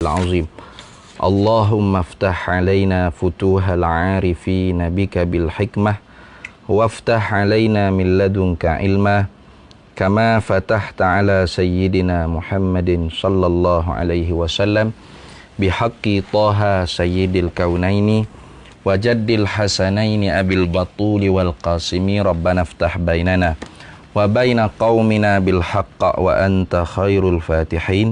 العظيم اللهم افتح علينا فتوح العارفين بك بالحكمة وافتح علينا من لدنك علما كما فتحت على سيدنا محمد صلى الله عليه وسلم بحق طه سيد الكونين وجد الحسنين أبي البطول والقاسم ربنا افتح بيننا وبين قومنا بالحق وأنت خير الفاتحين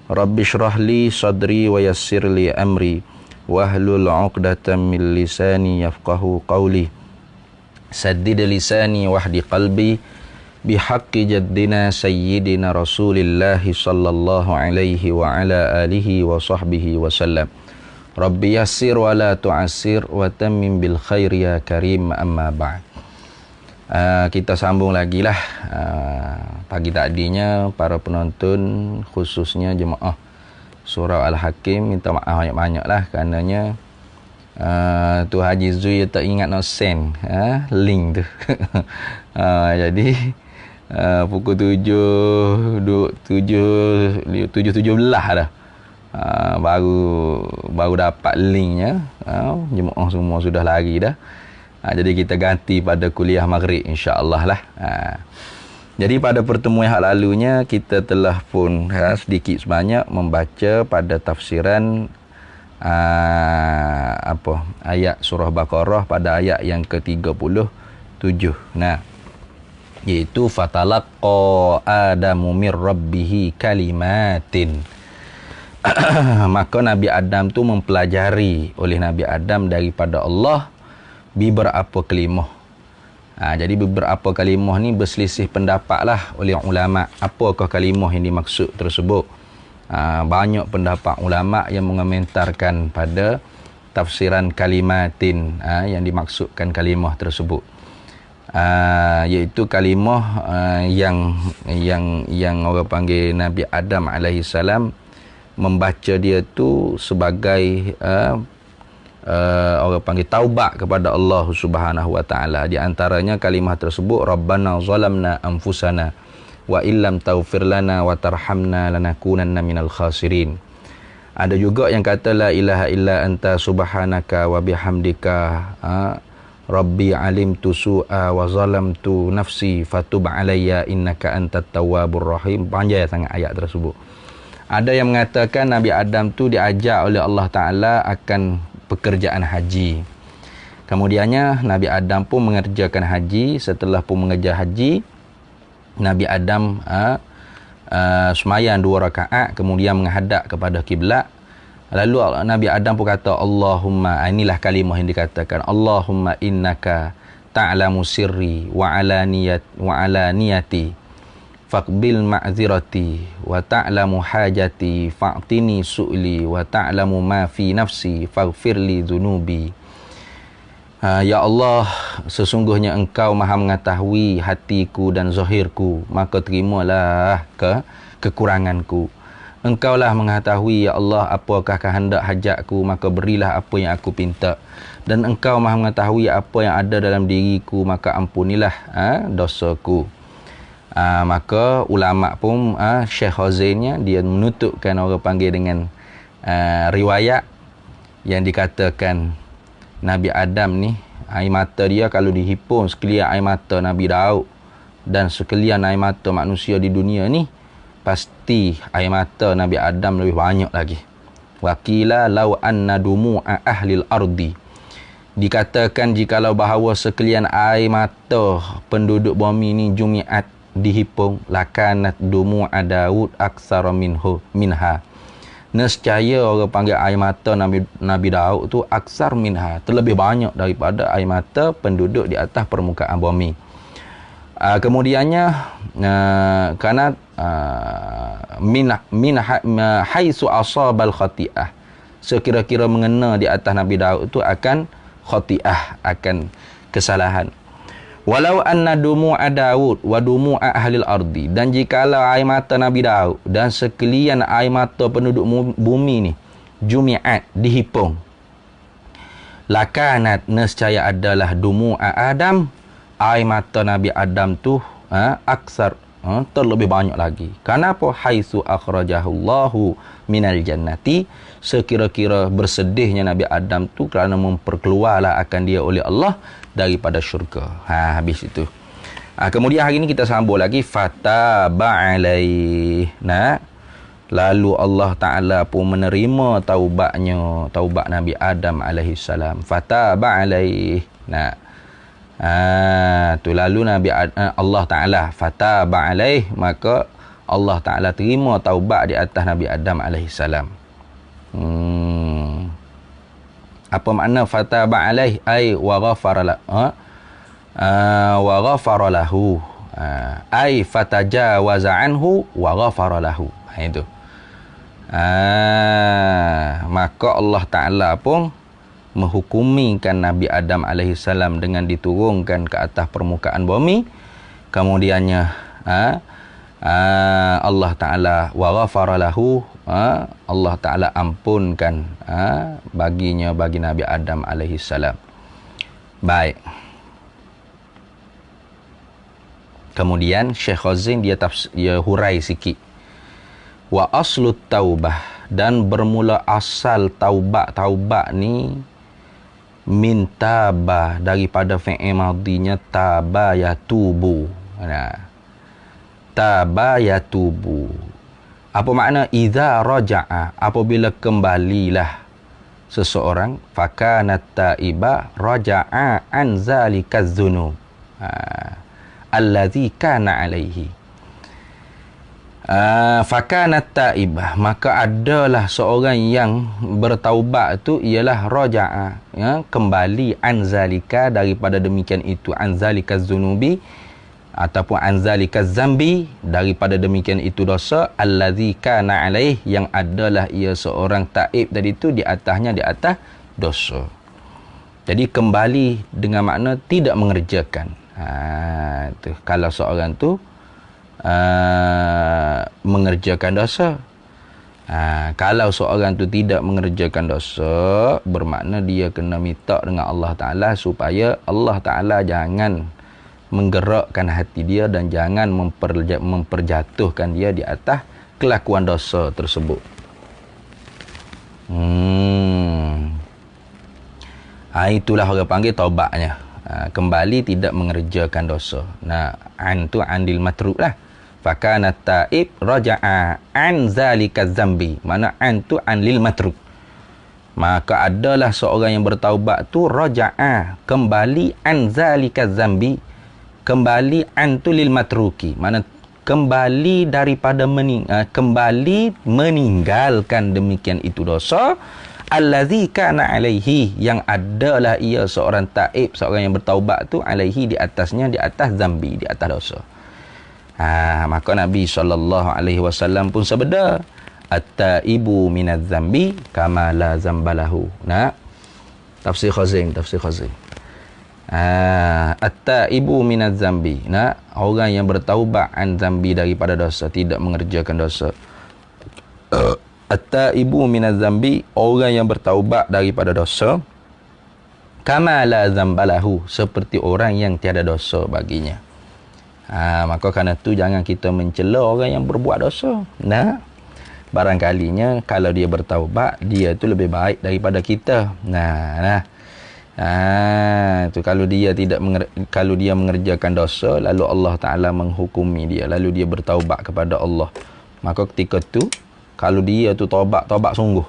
رب اشرح لي صدري ويسر لي أمري واحلل عقدة من لساني يفقه قولي سدد لساني واهد قلبي بحق جدنا سيدنا رسول الله صلى الله عليه وعلى آله وصحبه وسلم ربي يسر ولا تعسر وتمم بالخير يا كريم أما بعد. Kita sambung lagi lah pagi tadinya para penonton khususnya jemaah surau Al-Hakim minta maaf banyak-banyak lah karenanya tu Haji Zui tak ingat no send link tu jadi pukul 7.17 dah baru dapat linknya. Jemaah semua sudah lari dah. Jadi kita ganti pada kuliah maghrib insya-Allah lah. Jadi pada pertemuan yang lalunya kita telah pun sedikit sebanyak membaca pada tafsiran ayat surah Baqarah pada ayat yang ke-37. Nah, iaitu fatalaqqa Adamu mir rabbih kalimatin. Maka Nabi Adam tu mempelajari oleh Nabi Adam daripada Allah beberapa kalimah. Jadi beberapa kalimah ni berselisih pendapat lah oleh ulama apakah kalimah yang dimaksud tersebut. Banyak pendapat ulama yang mengomentarkan pada tafsiran kalimatin yang dimaksudkan kalimah tersebut. Iaitu kalimah yang orang panggil Nabi Adam alaihissalam membaca dia tu sebagai orang panggil taubat kepada Allah Subhanahu wa taala. Di antaranya kalimah tersebut Rabbana zalamna anfusana wa illam taghfir lana wa tarhamna lanakunanna minal khasirin. Ada juga yang kata la ilaha illa anta subhanaka wa bihamdika rabbi alimtu su'a wa zalamtu nafsi fatub alayya innaka antat tawwabur rahim. Panjang sangat ayat tersebut. Ada yang mengatakan Nabi Adam tu diajak oleh Allah Ta'ala akan pekerjaan haji. Kemudiannya Nabi Adam pun mengerjakan haji. Setelah pun mengerja haji, Nabi Adam sembahyang 2 rakaat, kemudian menghadap kepada kiblat. Lalu Nabi Adam pun kata Allahumma, inilah kalimah yang dikatakan Allahumma innaka ta'lamu sirri wa alaniyati faqbil ma'zirati wa ta'lamu hajati fa'tini su'li wa ta'lamu ma fi nafsi faghfirli dhunubi. Ya Allah, sesungguhnya engkau maha mengetahui hatiku dan zahirku, maka terimalah kekuranganku. Engkaulah mengetahui ya Allah apakah kehendak hajatku, maka berilah apa yang aku pinta. Dan engkau maha mengetahui apa yang ada dalam diriku, maka ampunilah dosaku. Maka ulama pun Syekh Hazainnya dia menutupkan orang panggil dengan riwayat yang dikatakan Nabi Adam ni air mata dia kalau dihimpun sekalian air mata Nabi Daud dan sekalian air mata manusia di dunia ni, pasti air mata Nabi Adam lebih banyak lagi. Wakila law anna dumu'a ahlil ardi, dikatakan jikalau bahawa sekalian air mata penduduk bumi ni jumi'at dihimpun lakanat dumu'a Daud aksara minha. Nescaya orang panggil air mata Nabi Daud tu aksar minha, terlebih banyak daripada air mata penduduk di atas permukaan bumi. Kemudiannya karena min haisu asabal khati'ah, sekira-kira mengena di atas Nabi Daud tu akan khati'ah, akan kesalahan. Walau anna dumu'a Daud wa dumu'a ahlil ardi, dan jikalau air mata Nabi Daud dan sekalian air mata penduduk bumi ni jumi'at dihimpun, lakanat nescaya adalah dumu'a Adam, air mata Nabi Adam tu aksar terlebih banyak lagi. Kenapa? Haitsu akhrajahullahu minal jannati, sekira-kira bersedihnya Nabi Adam tu kerana memperkeluarlah akan dia oleh Allah daripada syurga. Habis itu. Kemudian hari ini kita sambung lagi fataba alaih. Lalu Allah Ta'ala pun menerima taubat Nabi Adam alaihi salam. Fataba alaih. Tu lalu Allah Ta'ala fataba alaih, maka Allah Ta'ala terima taubat di atas Nabi Adam alaihi salam. Apa makna fataba alaih? Ai wa ghafara lahu. Ai fatajawaza anhu wa ghafara lahu. Itu. Maka Allah Ta'ala pun menghukumikan Nabi Adam AS dengan diturunkan ke atas permukaan bumi. Kemudiannya Allah Ta'ala wa ghafara lahu, Allah Ta'ala ampunkan bagi Nabi Adam AS. Baik. Kemudian Syekh Khazin dia hurai sikit. Wa aslut taubah, dan bermula asal taubat ni min taba, daripada fi'il madinya taba yatubu. Taba yatubu. Apa makna? Idza raja'a, apabila kembalilah seseorang, fakanat taiba raja'a an zalika dzunub allazi kana alaihi. Fakanat taibah, maka adalah seorang yang bertaubat tu ialah raja'a, kembali anzalika, daripada demikian itu, anzalika zunubi ataupun anzalika zambi, daripada demikian itu dosa, allazi kana alaih, yang adalah ia seorang taib tadi tu di atasnya, di atas dosa. Jadi kembali dengan makna tidak mengerjakan. Tu kalau seorang tu mengerjakan dosa. Kalau seorang tu tidak mengerjakan dosa, bermakna dia kena minta dengan Allah Ta'ala supaya Allah Ta'ala jangan menggerakkan hati dia dan jangan memperjatuhkan dia di atas kelakuan dosa tersebut. Itulah orang panggil taubatnya. Kembali tidak mengerjakan dosa. An tu andil matruk lah. Fakana taib raja'a an zalika zambi. Mana an tu an lil matruk. Maka adalah seorang yang bertaubat tu raja'a, kembali an zalika zambi. Kembali an tu lil matruki. Mana kembali daripada kembali meninggalkan demikian itu dosa. Allazi kana alaihi, yang adalah ia seorang taib, seorang yang bertaubat tu alaihi, di atasnya, di atas zambi, di atas dosa. Maka Nabi SAW pun sabda, at-taibu minaz zambi kama la zambalahu. Tafsir Khazin. At-taibu minaz zambi, orang yang bertaubat an zambi, daripada dosa, tidak mengerjakan dosa. At-taibu minaz zambi, orang yang bertaubat daripada dosa, kama la zambalahu, seperti orang yang tiada dosa baginya. Maka kerana tu jangan kita mencela orang yang berbuat dosa. Barangkalinya kalau dia bertaubat, dia tu lebih baik daripada kita. Tu kalau dia mengerjakan dosa, lalu Allah Ta'ala menghukumi dia, lalu dia bertaubat kepada Allah, maka ketika tu kalau dia tu taubat sungguh,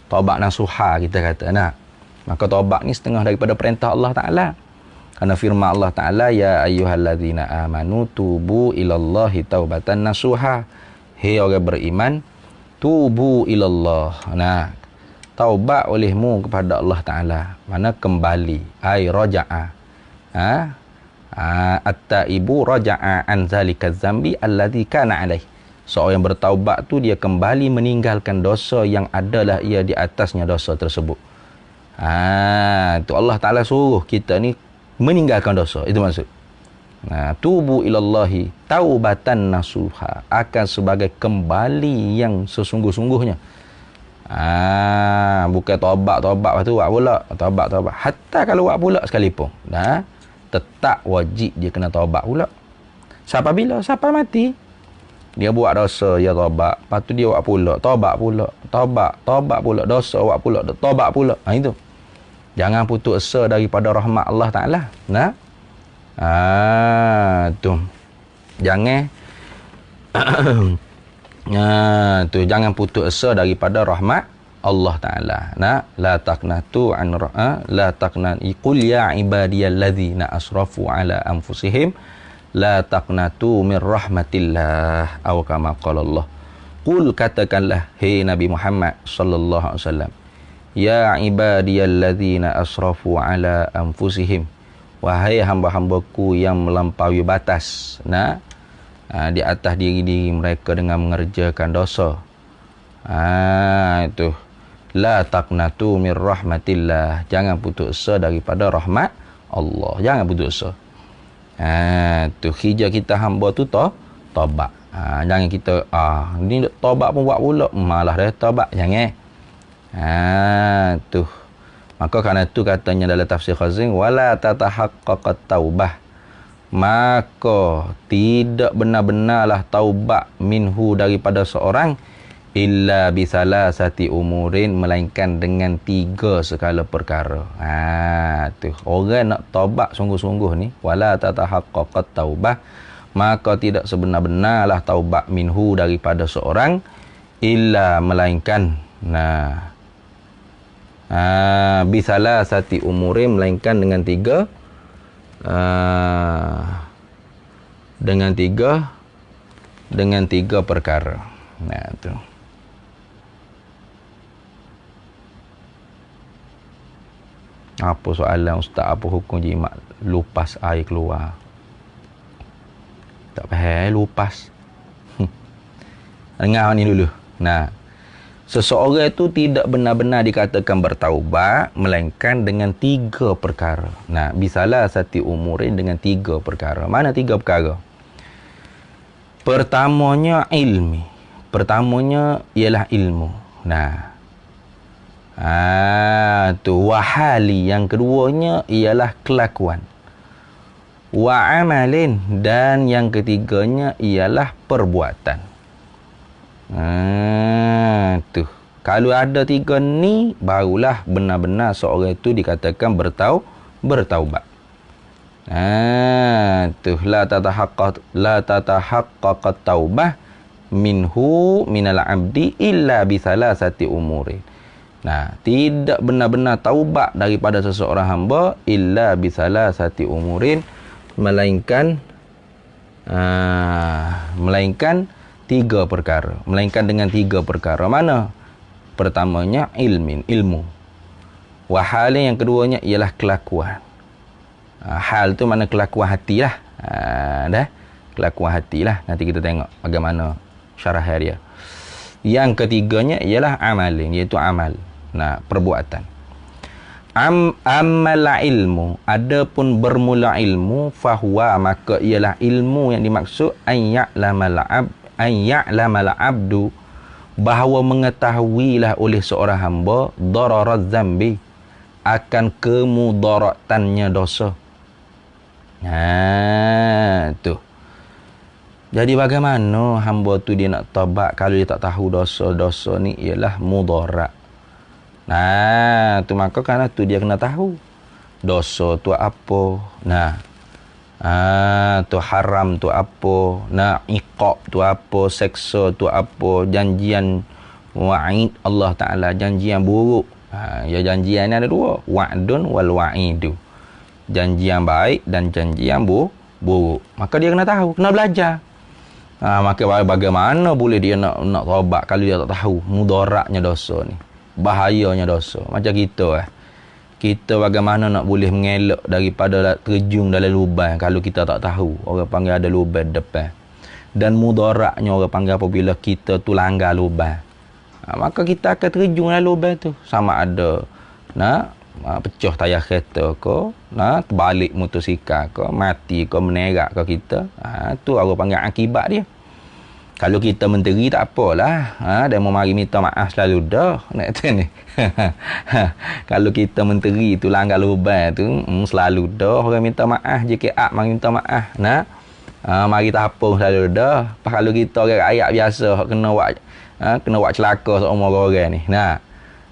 taubat nasuha kita kata, maka taubat ni setengah daripada perintah Allah Ta'ala. Karena firman Allah Ta'ala, ya ayyuhallazina amanu tubu ilallahi taubatan nasuha. Hei orang beriman, tubu ilallah. Taubat olehmu kepada Allah Ta'ala. Mana kembali, ay raja'a. At-taibu raja'a an zalika zambi alladhi kana alaih. Seorang yang bertaubat tu dia kembali meninggalkan dosa yang adalah ia di atasnya dosa tersebut. Tu Allah Ta'ala suruh kita ni meninggalkan dosa. Itu maksud. Tubu ilallahi taubatan nasuha, akan sebagai kembali yang sesungguh-sungguhnya. Bukan taubat lepas tu buat pula. Taubat. Hatta kalau buat pula sekalipun, tetap wajib dia kena taubat pula. Sampai bila? Sampai mati. Dia buat dosa, dia tobat. Lepas tu dia buat pula, tobat pula. Tobat pula. Dosa buat pula, tobat pula. Itu. Jangan putus asa daripada rahmat Allah Ta'ala. Nah. Tu. Jangan. Tu. Jangan putus asa daripada rahmat Allah Ta'ala. Nah. La taqnatu an la taqnatu. Qul ya ibadiyalladzina asrafu ala anfusihim. La taqnatu min rahmatillah. Atau kama qala Allah. Qul, katakanlah, hei Nabi Muhammad sallallahu alaihi wasallam. Ya ibadiyalladzina asrafu ala anfusihim. Wahai hamba-hambaku yang melampaui batas. Nah, di atas diri-diri mereka dengan mengerjakan dosa. Itu. La taqnatu min rahmatillah. Jangan putus asa daripada rahmat Allah. Jangan putus asa. Tu hijau kita hamba tu tobat. Jangan kita ni tobat pun buat pula, malah dah tobat, jangan. Tu. Maka kerana tu katanya dalam tafsir Khazin, wala tatahaqqaqat taubah. Maka tidak benar-benarlah taubat minhu daripada seorang illa bisalasati umurin, melainkan dengan 3 segala perkara. Tu orang nak taubat sungguh-sungguh ni, wala tatahaqqaqat taubah, maka tidak sebenar-benarlah taubat minhu daripada seorang illa, melainkan bisalasati umurin, melainkan dengan 3 dengan tiga perkara. Tu. Apa soalan ustaz? Apa hukum jimat lupas air keluar? Tak faham, lupas. Dengar ni dulu. Seseorang itu tidak benar-benar dikatakan bertaubat melainkan dengan 3 perkara. Bisalah sati umurin, dengan 3 perkara. Mana 3 perkara? Pertamanya ilmi. Pertamanya ialah ilmu. Tu wahali. Yang keduanya ialah kelakuan. Wa amalin. Dan yang ketiganya ialah perbuatan. Tu. Kalau ada 3 ni, barulah benar-benar seorang itu dikatakan bertaubat. Tu. La tatahaqqaqat taubah minhu minal abdi illa bisalasati umurin. Tidak benar-benar taubat daripada seseorang hamba illa bisalasati umurin, melainkan 3 perkara. Melainkan dengan 3 perkara. Mana? Pertamanya ilmu. Wahal yang keduanya ialah kelakuan. Hal tu mana kelakuan hatilah. Kelakuan hatilah. Nanti kita tengok bagaimana syarah dia. Yang ketiganya ialah amalin, iaitu amal. Perbuatan. Amal ilmu, adapun bermula ilmu, fahuwa, maka ialah ilmu yang dimaksud an ya'lamal abdu, bahawa mengetahuilah oleh seorang hamba dararaz zambi, akan kemudaratannya dosa. Tu. Jadi bagaimana hamba tu dia nak taubat kalau dia tak tahu dosa-dosa ni ialah mudarat. Tu maka kerana tu dia kena tahu dosa tu apa. Tu haram tu apa. Iqab tu apa, seksa tu apa, janjian wa'id Allah Ta'ala, janjian buruk. Janjian ni ada 2, wa'dun wal wa'idu. Janjian baik dan janjian buruk. Maka dia kena tahu, kena belajar. Maka bagaimana boleh dia nak taubat kalau dia tak tahu mudaratnya dosa ni, bahayanya dosa. Macam kita kita bagaimana nak boleh mengelak daripada terjun dalam lubang kalau kita tak tahu. Orang panggil ada lubang depan. Dan mudaratnya orang panggil apabila kita tu langgar lubang. Maka kita akan terjun dalam lubang tu. Sama ada pecah tayar kereta ke, terbalik motosikal ke, mati ke, menerak ke kita. Tu orang panggil akibat dia. Kalau kita menteri tak apalah. Dia mau mari minta maaf selalu dah. Nak kata ni. Kalau kita menteri tu langgar lubang tu, selalu dah orang minta maaf. JKA mari minta maaf. Mari tapung selalu dah. Kalau kita orang rakyat biasa kena buat celaka semua orang ni.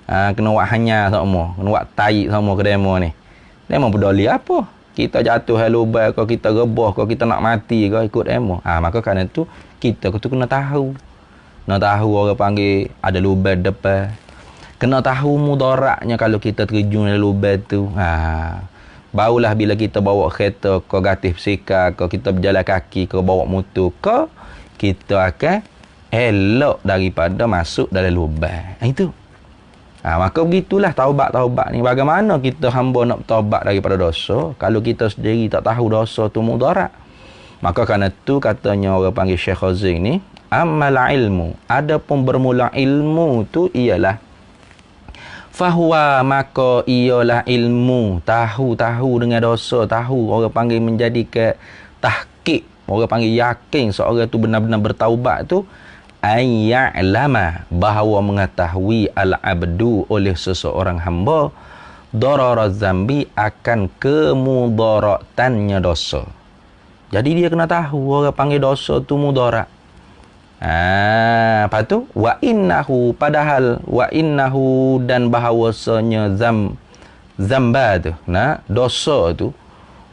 Kena buat hanya semua, kena buat taik semua ke demo ni. Demo peduli apa? Kita jatuh halubai ke, kita rebah ke, kita nak mati ke ikut demo. Maka kerana tu kita tu kena tahu. Kena tahu orang panggil ada lubang depan. Kena tahu mudaratnya kalau kita terjun dalam lubang tu. Barulah bila kita bawa kereta ke gatih psika ke, kita berjalan kaki ke, bawa motor ke, kita akan elok daripada masuk dalam lubang. Itu. Maka begitulah taubat-taubat ni. Bagaimana kita hamba nak taubat daripada dosa kalau kita sendiri tak tahu dosa tu mudarat? Maka kerana tu katanya orang panggil Syekh Khazin ni, amal ilmu, adapun bermula ilmu tu ialah fahuwa, maka ialah ilmu, tahu dengan dosa, tahu orang panggil menjadi ke tahqiq, orang panggil yakin seorang tu benar-benar bertaubat tu, ayya'lama, bahawa mengetahui al-abdu oleh seseorang hamba darara zambi, akan kemudaratannya dosa. Jadi dia kena tahu orang panggil dosa tu mudarat. Lepas tu wa innahu, padahal wa innahu, dan bahawasanya zamba tu, dosa tu,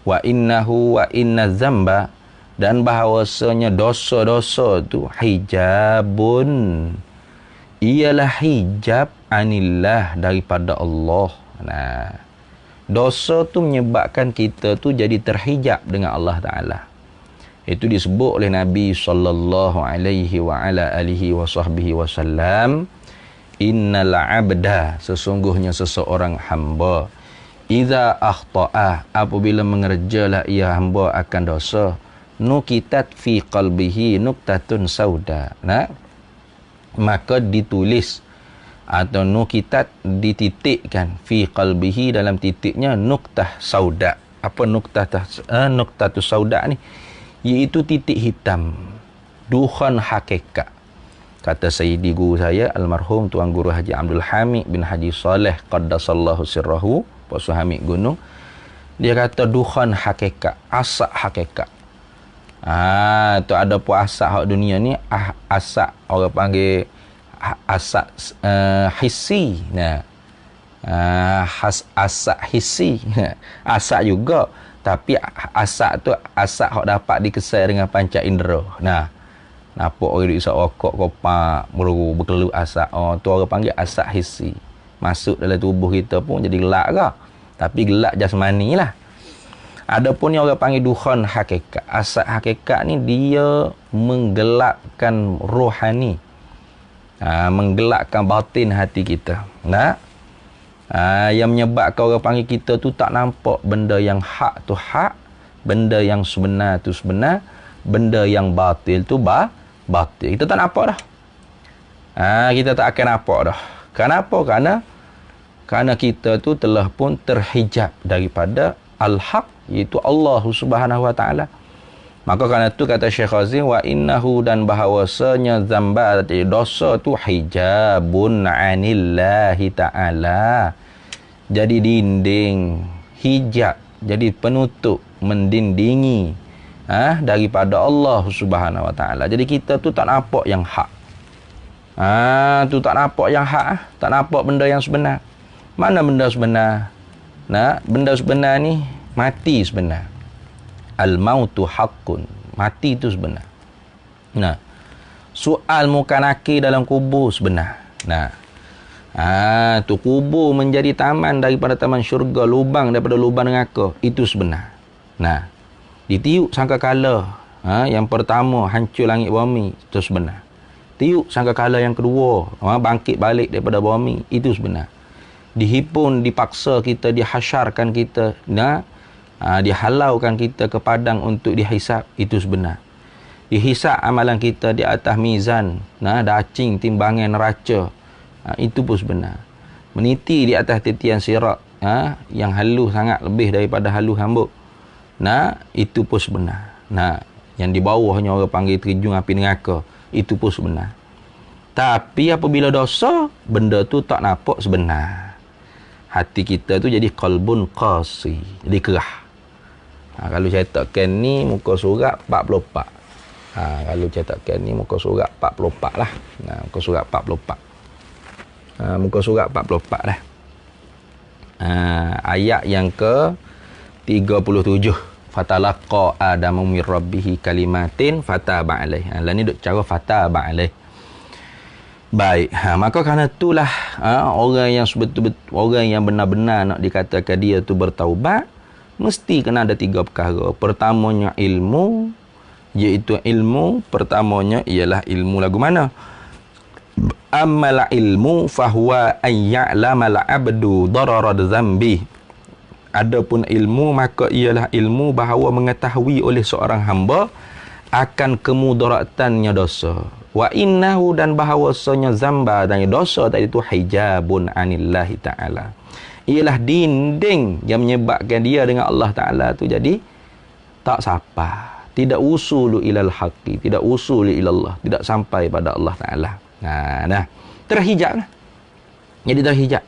wa innahu wa inna zamba, dan bahawasanya dosa-dosa tu hijabun, ialah hijab anillah, daripada Allah. Dosa tu menyebabkan kita tu jadi terhijab dengan Allah Ta'ala. Itu disebut oleh Nabi sallallahu alaihi wa ala alihi wa sahbihi wasallam, innal abda, sesungguhnya seseorang hamba, iza akhta'a, apabila mengerjalah ia hamba akan dosa, nukitat fi qalbihi nuktatun sauda, maka ditulis atau nukitat dititikkan fi qalbihi, dalam titiknya nuktah sauda. Apa nuktatus sauda ni? Iaitu titik hitam, duhan hakikat. Kata Sayyidi guru saya almarhum Tuan Guru Haji Abdul Hamid bin Haji Saleh qaddasallahu sirrahu, Pak Suhamid Gunung, dia kata duhan hakikat, asak hakikat. Tu ada pun asak hak dunia ni, asak orang panggil asak hissi. Asak hissi. Asak juga, tapi asak tu asak hak dapat dikesai dengan panca indera. Nampak orang duk isap rokok, kopak, berkeluh asak. Tu orang panggil asak hissi. Masuk dalam tubuh kita pun jadi gelak ke? Tapi gelak jasmani lah. Adapun yang orang panggil duhan hakikat. Asak hakikat ni dia menggelapkan rohani. Menggelapkan batin hati kita. Yang menyebabkan orang panggil kita tu tak nampak benda yang hak tu hak, benda yang sebenar tu sebenar, benda yang batil tu batil. Kita tak nampak dah. Kita tak akan nampak dah. Kenapa? Kerana kita tu telah pun terhijab daripada al-haq, iaitu Allah Subhanahu wa taala. Maka kerana tu kata Syekh Khazin, wa innahu, dan bahawasanya zamba, dosa tu hijabun anillahi ta'ala, jadi dinding, hijab, jadi penutup, mendindingi daripada Allah Subhanahu wa taala. Jadi kita tu tak nampak yang hak. Tu tak nampak yang hak, tak nampak benda yang sebenar. Mana benda sebenar? Benda sebenar ni mati sebenar. Al-mautu haqqun, mati itu sebenar. Soal muka nakir dalam kubur sebenar. Tu kubur menjadi taman daripada taman syurga, lubang daripada lubang neraka, itu sebenar. Ditiup sangkakala yang pertama hancur langit bumi, itu sebenar. Tiup sangkakala yang kedua bangkit balik daripada bumi, itu sebenar. Dihipun, dipaksa kita, dihasyarkan kita, dihalaukan kita ke padang untuk dihisap, itu sebenar. Dihisap amalan kita di atas mizan, dacing timbangan neraca, itu pun sebenar. Meniti di atas titian sirat, yang halus sangat, lebih daripada halus hambuk, itu pun sebenar. Yang di bawahnya orang panggil terjun api neraka, itu pun sebenar. Tapi apabila dosa, benda tu tak nampak sebenar. Hati kita tu jadi qalbun qasi, jadi kerah. Kalau cetakkan ni muka surat 44. Kalau cetakkan ni muka surat 44 lah. Muka surat 44. Muka surat 44 lah. Ayat yang ke 37. Fatalaqa Adamu min rabbihi kalimatin fataba alaih. Lah ni duk cara fataba alaih. Baik. Maka kerana itulah orang yang betul-betul, orang yang benar-benar nak dikatakan dia tu bertaubat, mesti kena ada 3 perkara. Pertamanya ilmu, iaitu ilmu pertamanya ialah ilmu lagu mana? Ammal ilmu fahuwa ayya'lamal abdu dararad zambi. Adapun ilmu, maka ialah ilmu bahawa mengetahui oleh seorang hamba akan kemudaratannya dosa. Wa innahu, dan bahawasanya zamba dan dosa tadi itu hijabun anillahi ta'ala. Ialah dinding yang menyebabkan dia dengan Allah Ta'ala tu jadi tak sapa. Tidak usulu ilal haqqi, tidak usulu ilallah, tidak sampai pada Allah Ta'ala. Terhijab lah. Jadi terhijab.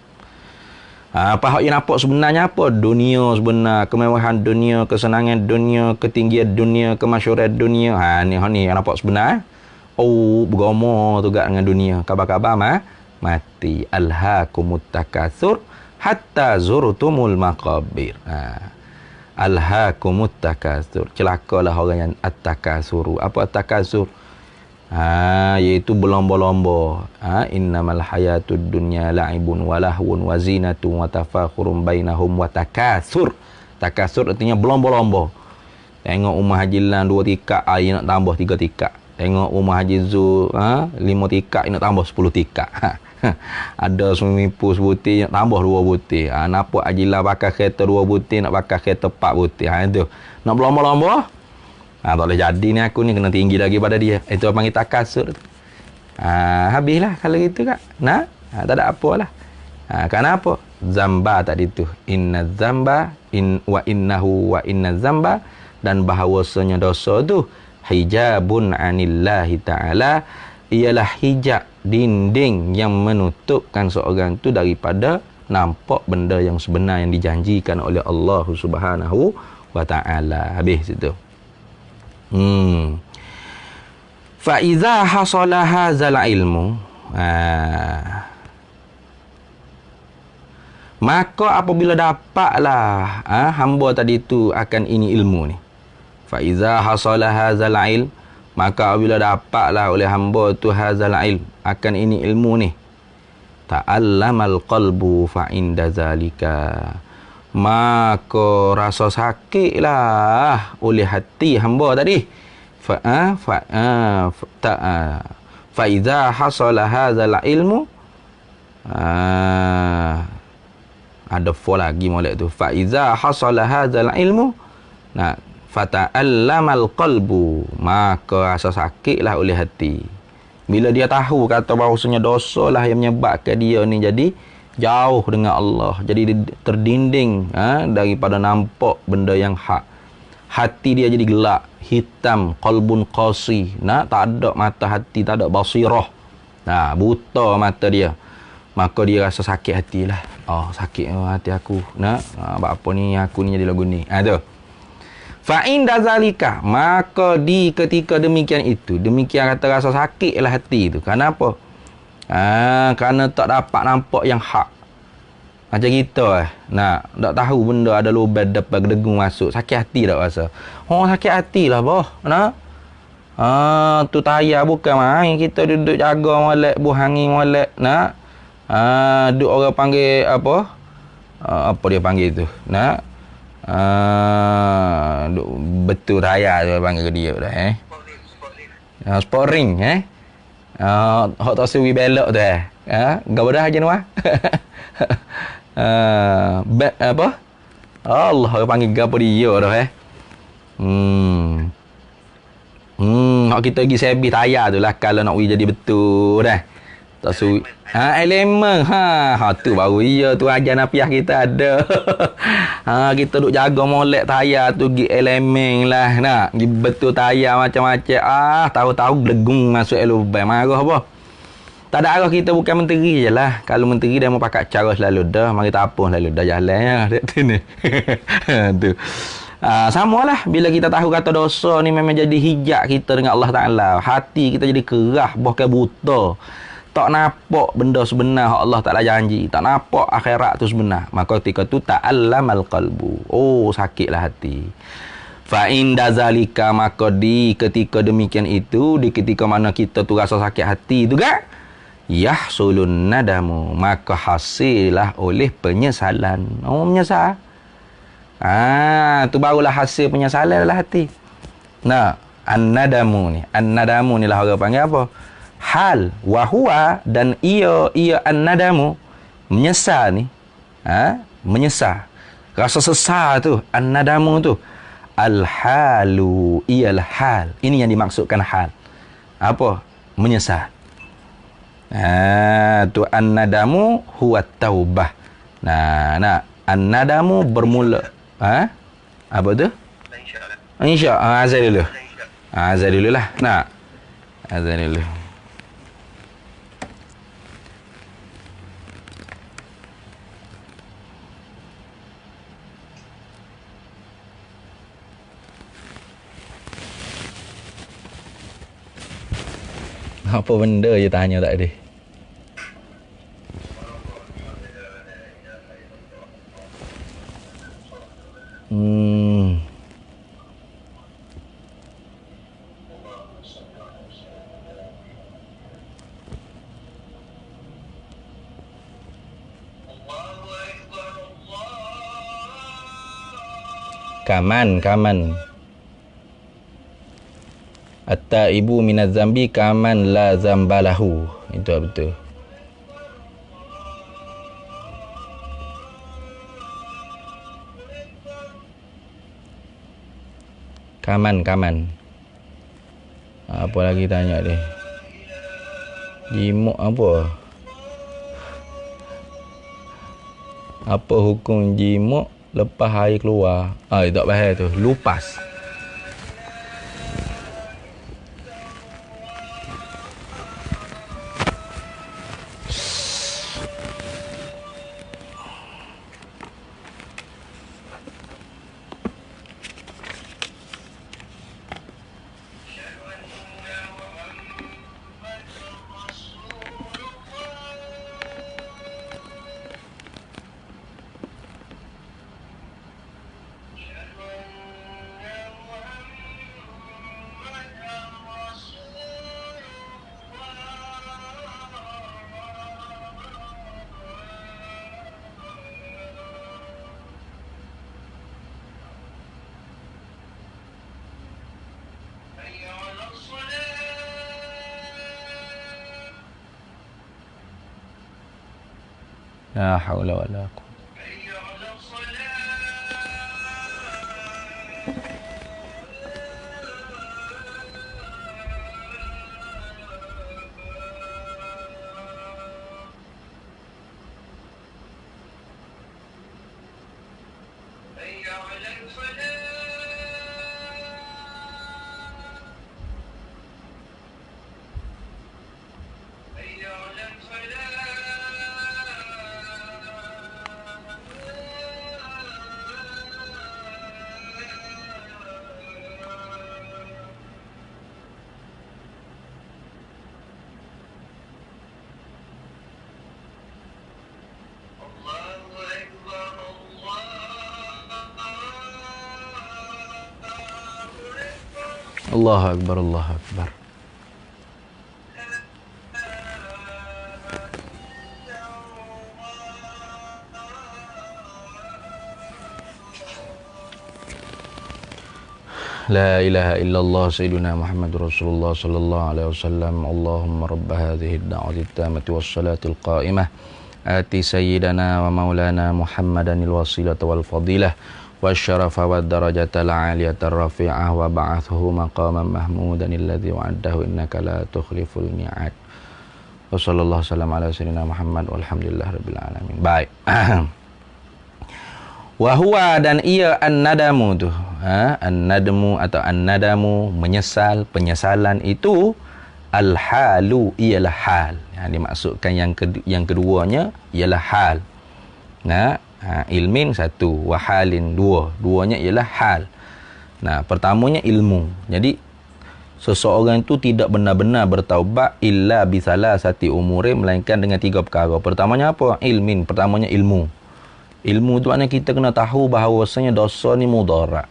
Apa yang nampak sebenarnya apa? Dunia sebenar, kemewahan dunia, kesenangan dunia, ketinggian dunia, kemasyhuran dunia. Ni yang nampak sebenar. Bergama tu gak dengan dunia. Kabar-kabar mati. Alhaakumut takatsur hatta zurtumul maqabir. Alhaakumut takatsur. Celakalah orang yang at-takatsuru. Apa at-takatsur? Iaitu berlomba-lomba. Innamal hayatud dunya la'ibun wa lahwun wa zinatun wa tafakhurun bainahum wa takatsur. Takatsur artinya berlomba-lomba. Tengok Umar Haji Lan 2 tikak, nak tambah 3 tikak. Tengok Umar Haji Zul 5 tikak, nak tambah 10 tikak. Ada swimming pool sebutir, nak tambah 2 butir. Nampak Haji Lan pakai kereta 2 butir, nak pakai kereta 4 butir. Itu nak berlomba-lomba. Tak boleh jadi ni, aku ni kena tinggi lagi pada dia. Itu panggil takasur. Habislah kalau gitu kak. Tak ada apalah. Kenapa? Zamba tadi tu. Inna zamba wa innahu wa inna zamba, dan bahawasanya dosa tu hijabun anillahi ta'ala, ialah hijab, dinding yang menutupkan seorang tu daripada nampak benda yang sebenar yang dijanjikan oleh Allah Subhanahu wa ta'ala. Habis situ. Fa iza hasala hadzal ilmu, maka apabila dapatlah hamba tadi tu akan ini ilmu ni. Fa iza hasala hadzal ilm, maka apabila dapatlah oleh hamba tu hadzal ilm, akan ini ilmu ni. Ta'allamal qalbu fa inda zalika, maka rasa sakitlah oleh hati hamba tadi. Fa iza hasala hadzal ilmu, ada fa lagi molek tu. Fa iza hasala hadzal ilmu, fata'allamal qalbu, maka rasa sakitlah oleh hati. Bila dia tahu kata bahawasanya dosa lah yang menyebabkan dia ni jadi jauh dengan Allah, jadi terdinding daripada nampak benda yang hak. Hati dia jadi gelap, hitam, qalbun qasi. Tak ada mata hati, tak ada basirah. Buta mata dia. Maka dia rasa sakit hatilah. Sakit hati aku. Apa ni aku ni jadi lagu ni. Tu. Fa inda zalika, maka di ketika demikian itu, demikian kata rasa sakitlah hati itu. Kenapa? Kerana tak dapat nampak yang hak. Macam kita tak tahu benda ada lubang dapat gedengung masuk, sakit hati tak rasa. Sakit hati lah boh. Tu tayar bukan main, kita duduk jaga molek, buah angin molek. Duk orang panggil apa? Apa dia panggil tu? Duk betul raya dia panggil ke dia dah sport ring hok tak suwi belok tu gapo dah je nuah. Apa Allah orang panggil gapo dia dah hok kita pergi sebi tayar tu lah kalau nak jadi betul dah tak suwi elemen tu baru tu ajar nafiah kita ada. Kita duk jaga molek tayar tu gi elemen lah gi betul tayar macam-macam tahu-tahu gelegung masuk lubang marah apa. Tak ada arah, kita bukan menteri je lah. Kalau menteri dia mau pakai cara selalu dah, mari tak apa selalu dah jalan tu ni. Tu. Samalah bila kita tahu kata dosa ni memang jadi hijab kita dengan Allah Ta'ala. Hati kita jadi kerah, bahkan buta. Tak nampak benda sebenar yang Allah Ta'ala janji. Tak nampak akhirat tu sebenar. Maka ketika tu ta'allamal qalbu. Oh, sakitlah hati. Fa inda zalika, maka di ketika demikian itu, di ketika mana kita tu rasa sakit hati tu kan, yahsulun nadamu, maka hasillah oleh penyesalan. Oh, menyesal. Tu barulah hasil penyesalan dalam hati. Nah, an-nadamu ni lah orang panggil apa? Hal wa huwa, dan ia an-nadamu, menyesal ni. Menyesal. Rasa sesal tu, an-nadamu tu. Al-halu, ialah hal. Ini yang dimaksudkan hal. Apa? Menyesal. Tu an-nadamu huwa taubah. Nah, an-nadamu bermula. Apa tu? Insya. Azan dulu. Azan dulu lah. Nak. Azan dulu. Apa benda je tanya tak ada. Kaman. At-taibu minaz zambi kaman la zambalahu. Itu betul. Kaman. Apa lagi tanya dia? Jimuk apa? Apa hukum jimuk lepas air keluar? Tak bahaya tu. Lupas. La haula wala quwwata. Allahu Akbar, Allahu Akbar. La ilaha illallah sayyiduna Muhammadur Rasulullah sallallahu alaihi wasallam. Allahumma rabb hadhihi ad-da'wati at-tammati was-salati al-qa'imah. Ati sayyidana wa maulana Muhammadanil wasilata wal fadilah wasyarafa wad darajatal 'aliyatar rafi'ah wa ba'athu maqaman mahmudan alladhi wa'adahu innaka la tukhliful mi'ad. Wa sallallahu sallam ala sayyidina Muhammad walhamdulillah rabbil alamin. Baik. Wa huwa, dan ia an-nadamu tu, an-nadmu atau an-nadamu, menyesal, penyesalan itu, al-halu, ialah hal. Yang dimaksudkan yang keduanya ialah hal. Ilmin satu, wa halin dua. Duanya ialah hal. Nah, pertamanya ilmu. Jadi seseorang itu tidak benar-benar bertaubat illa bisalasati umuri, melainkan dengan 3 perkara. Pertamanya apa? Ilmin. Pertamanya ilmu. Ilmu tu maknanya kita kena tahu bahawasanya dosa ni mudarat.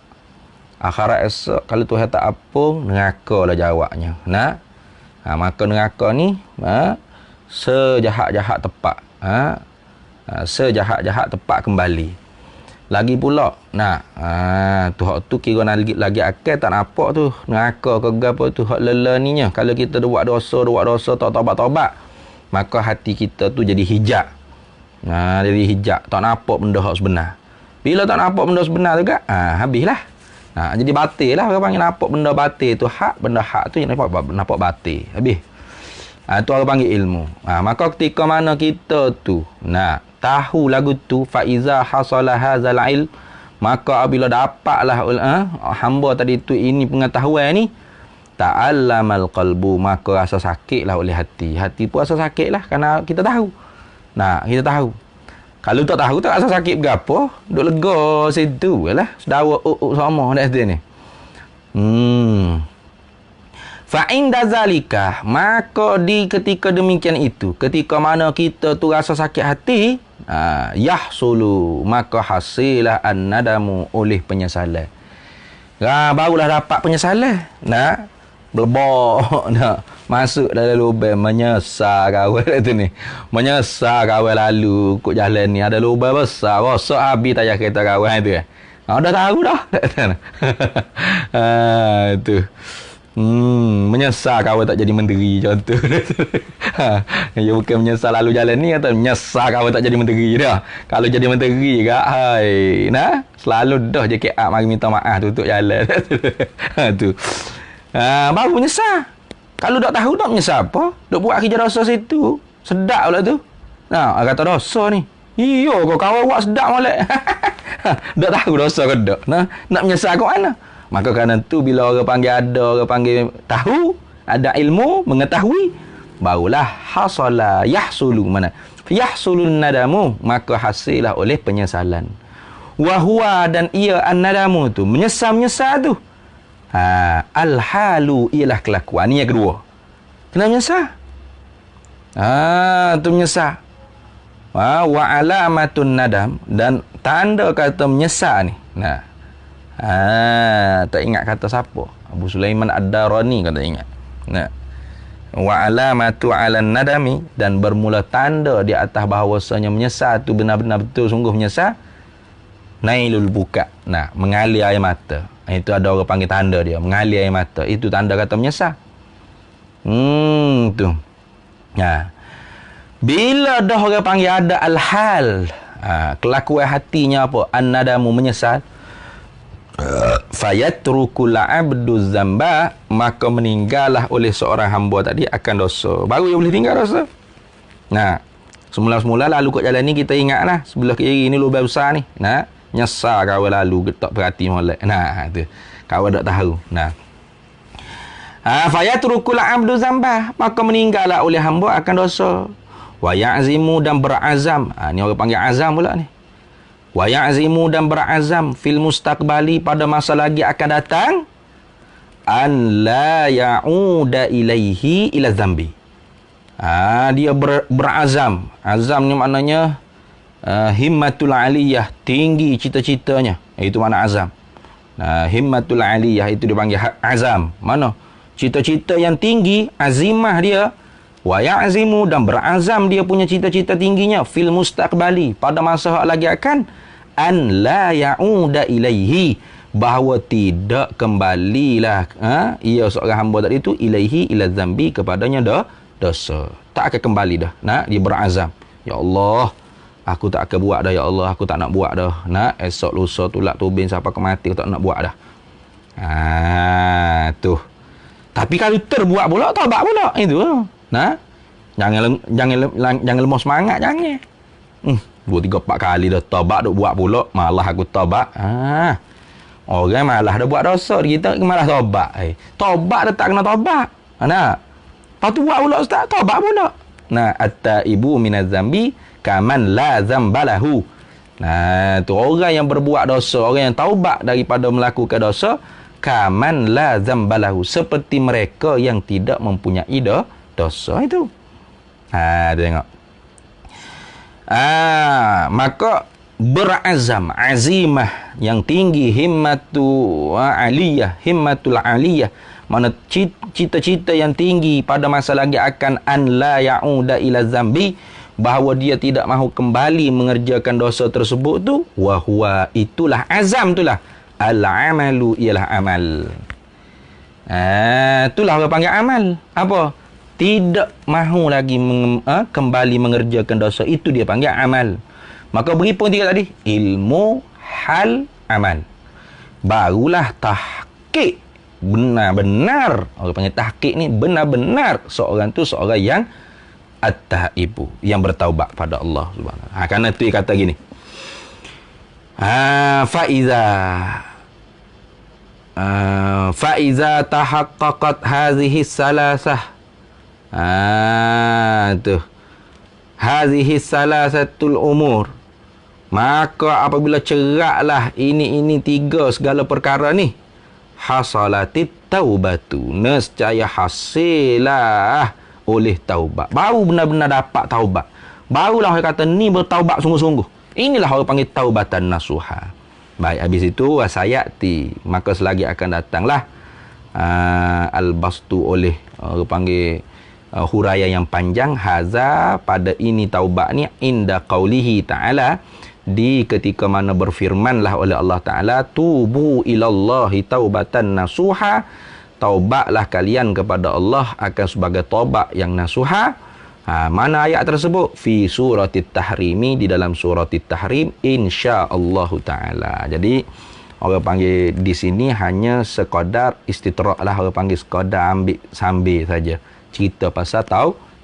Akhirat esok kalau Tuhan tak ampun, neraka lah jawabnya. Nah, maka neraka ni sejahat-jahat tepat. Sejahat-jahat tepat kembali. Lagi pula, tu hak tu kira lagi akal tak nampak tu. Neraka ke apa tu hak lelaninya. Kalau kita buat dosa tak taubat-taubat, maka hati kita tu jadi hijab. Jadi hijab, tak nampak benda hak sebenar. Bila tak nampak benda sebenar juga, habislah. Jadi batil lah. Orang panggil nampak benda batil tu hak, benda hak tu yang nampak batil. Habis. Tu orang panggil ilmu. Maka ketika mana kita tu tahu lagu tu, faiza hasala hadzal ilm, maka apabila dapatlah hamba tadi tu ini pengetahuan ni, ta'allamal qalbu, maka rasa sakitlah oleh hati. Hati pun rasa sakitlah kerana kita tahu. Kita tahu. Kalau tak tahu tak rasa sakit berapa, duk lega situ lah. Sedawa sama dah ni. Fa inda zalika, maka di ketika demikian itu, ketika mana kita tu rasa sakit hati, yahsulu, maka hasilah an-nadamu oleh penyesalan. Barulah dapat penyesalan. Belebok masuk dalam lubang, menyesal kawan tu ni. Menyesal kawan lalu kok jalan ni ada lubang besar, rosak habis tayar kereta kawan tu. Dah tahu dah. Tu. Menyesal kawan tak jadi menteri contoh. Ya bukan menyesal lalu jalan ni, atau menyesal kawan tak jadi menteri dah. Kalau jadi menteri gak selalu dah je KA mari minta maaf tutup jalan. Tu. Baru menyesal. Kalau tak tahu tak menyesal apa? Duk buat kerja dosa situ. Sedap pula tu. Kata dosa ni. Iyo, kau kawan buat sedap molek. Tak tahu dosa ke tak. Nak menyesal kat mana? Maka kerana tu bila orang panggil ada, orang panggil tahu, ada ilmu, mengetahui, barulah hasala yahsulu, mana? Yahsulun nadamu, maka hasillah oleh penyesalan. Wahwa, dan ia an-nadamu tu, menyesal tu. Al-halu, ialah kelakuan. Ini yang kedua. Kena menyesal. Tu menyesal. Wa alamatun nadam, dan tanda kata menyesal ni. Tak ingat kata siapa? Abu Sulaiman Ad-Darani kata ingat. Wa alamatu 'alan nadami, dan bermula tanda di atas bahawasanya menyesal tu benar-benar betul sungguh menyesal. Nailul buka. Mengalir air mata. Itu ada orang panggil tanda dia, mengalir air mata. Itu tanda kata menyesal. Tu. Bila dah orang panggil ada al-hal, kelakuan hatinya apa? An-nadamu, menyesal. Fayatrukul abdu zamba, maka meninggallah oleh seorang hamba tadi akan dosa. Baru dia boleh tinggal dosa. Semula-semula lalu kat jalan ni kita ingatlah sebelah kiri ni lubang besar ni. Nyesal kawan lalu tak perhati molek. Tu. Kawan tak tahu. Fayatrukul abdu zamba, maka meninggallah oleh hamba akan dosa. Wa ya'zimu, dan berazam. Ni orang panggil azam pula ni. Wa ya'zimu, dan berazam fil mustaqbali, pada masa lagi akan datang, an la ya'uda ilaihi ila zambi. Dia berazam. Azam ni maknanya himmatul aliyah, tinggi cita-citanya. Itu makna azam. Himmatul aliyah itu dipanggil azam. Mana? Cita-cita yang tinggi, azimah dia. Wa ya'zimu, dan berazam dia punya cita-cita tingginya fil mustaqbali, pada masa lagi akan, an la ya'uda ilaihi, bahawa tidak kembalilah ia seorang hamba tadi itu ilaihi ila zambi, kepadanya dosa. Tak akan kembali dah. Dia berazam. Ya Allah, aku tak akan buat dah, ya Allah, aku tak nak buat dah. Esok lusa tulak tubin sampai ke mati, aku tak nak buat dah. Tu. Tapi kalau terbuat pula, taubat pula. Itu. Jangan lemah semangat, jangan. 2, 3, 4 kali dah taubat, duk buat pula, malah aku taubat. Orang malah dah buat dosa, kita malah taubat. Taubat dah tak kena taubat. Lepas tu buat pula ustaz, taubat pula. At-taibu minaz zambi kaman la zambalahu. Tu orang yang berbuat dosa, orang yang taubat daripada melakukan dosa, kaman la zambalahu, seperti mereka yang tidak mempunyai dosa itu. Tengok. Maka berazam, azimah yang tinggi, himmatul aliyah, mana cita-cita yang tinggi pada masa lagi akan an la ya'uda ila zambi, bahawa dia tidak mahu kembali mengerjakan dosa tersebut tu, wa huwa, itulah azam, itulah al-amalu, ialah amal. Itulah orang panggil amal. Apa? Tidak mahu lagi kembali mengerjakan dosa, itu dia panggil amal. Maka beri pun tiga tadi, ilmu, hal, amal. Barulah tahqiq, benar-benar, orang panggil tahqiq ni, benar-benar seorang tu seorang yang at-taibu, yang bertaubat pada Allah Subhanahu. Karena tu dia kata gini, faiza tahaqqaqat hadhihi salasah, hadhihi salasatul umur, maka apabila ceraklah ini tiga segala perkara ni, hasalatit taubatu, nescaya hasillah oleh taubat. Baru benar-benar dapat taubat. Barulah orang kata ni bertaubat sungguh-sungguh. Inilah orang panggil taubatan nasuha. Baik, habis itu wasayati, maka selagi akan datanglah al-bastu, oleh orang panggil huraian yang panjang, haza, pada ini taubat ni, inda qaulihi ta'ala, di ketika mana berfirmanlah oleh Allah Ta'ala, tubu ilallahi taubatan nasuha, taubatlah kalian kepada Allah akan sebagai taubat yang nasuha. Mana ayat tersebut? Fi suratit tahrimi, di dalam suratit tahrim, insya-Allah Ta'ala. Jadi orang panggil di sini hanya sekadar istitrak lah, orang panggil sekadar ambil sambil saja cerita pasal